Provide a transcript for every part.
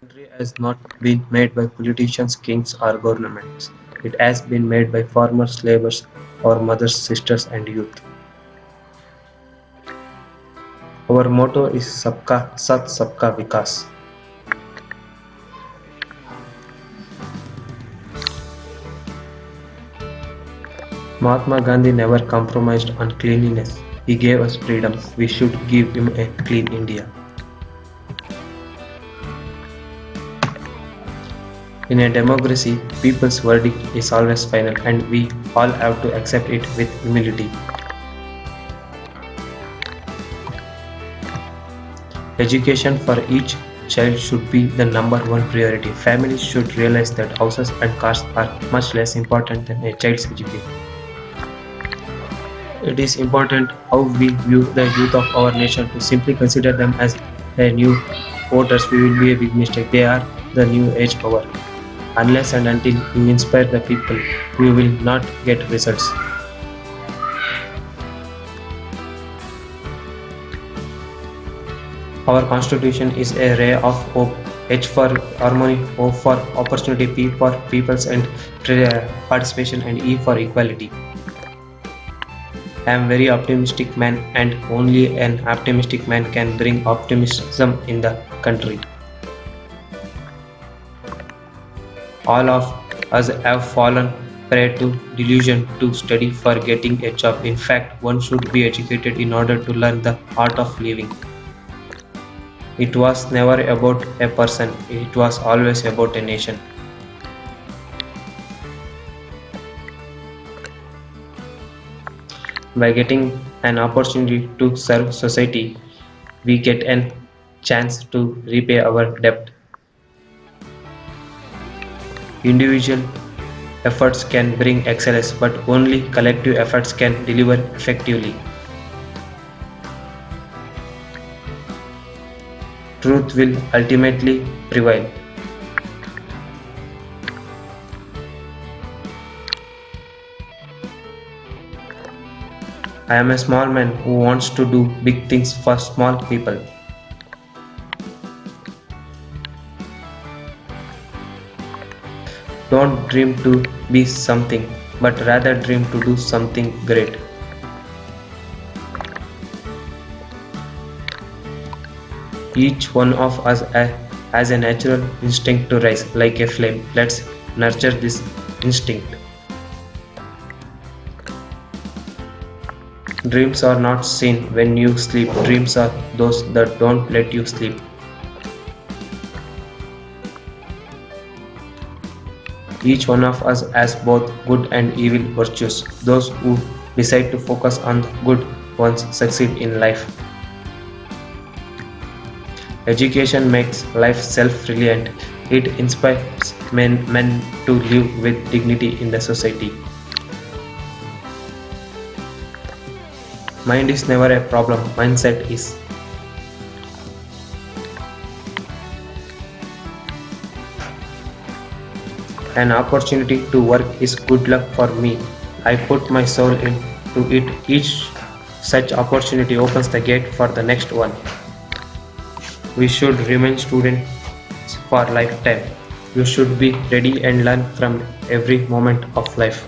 country has not been made by politicians, kings, or governments. It has been made by farmers, laborers, our mothers, sisters, and youth. Our motto is Sabka Sat Sabka Vikas. Mahatma Gandhi never compromised on cleanliness. He gave us freedom. We should give him a clean India. In a democracy, people's verdict is always final and we all have to accept it with humility. Education for each child should be the number one priority. Families should realize that houses and cars are much less important than a child's education. It is important how we view the youth of our nation. To simply consider them as a new voters we will be a big mistake. They are the new age power. Unless and until you inspire the people, you will not get results. Our constitution is a ray of hope. H for harmony, O for opportunity, P for peoples and participation, and E for equality. I am very optimistic man, and only an optimistic man can bring optimism in the country. All of us have fallen prey to delusion to study for getting a job. In fact, one should be educated in order to learn the art of living. It was never about a person, it was always about a nation. By getting an opportunity to serve society, we get a chance to repay our debt. Individual efforts can bring excellence, but only collective efforts can deliver effectively. Truth will ultimately prevail. I am a small man who wants to do big things for small people. Don't dream to be something, but rather dream to do something great. Each one of us has a natural instinct to rise like a flame. Let's nurture this instinct. Dreams are not seen when you sleep. Dreams are those that don't let you sleep. Each one of us has both good and evil virtues. Those who decide to focus on the good ones succeed in life. Education makes life self-reliant. It inspires men to live with dignity in the society. Mind is never a problem, mindset is. An opportunity to work is good luck for me. I put my soul into it. Each such opportunity opens the gate for the next one. We should remain students for lifetime. You should be ready and learn from every moment of life.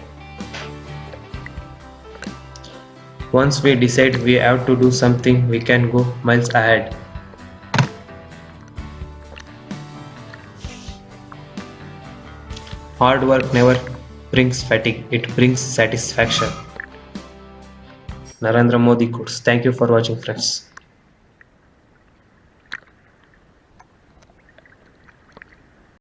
Once we decide we have to do something, we can go miles ahead. Hard work never brings fatigue, it brings satisfaction. Narendra Modi quotes. Thank you for watching, friends.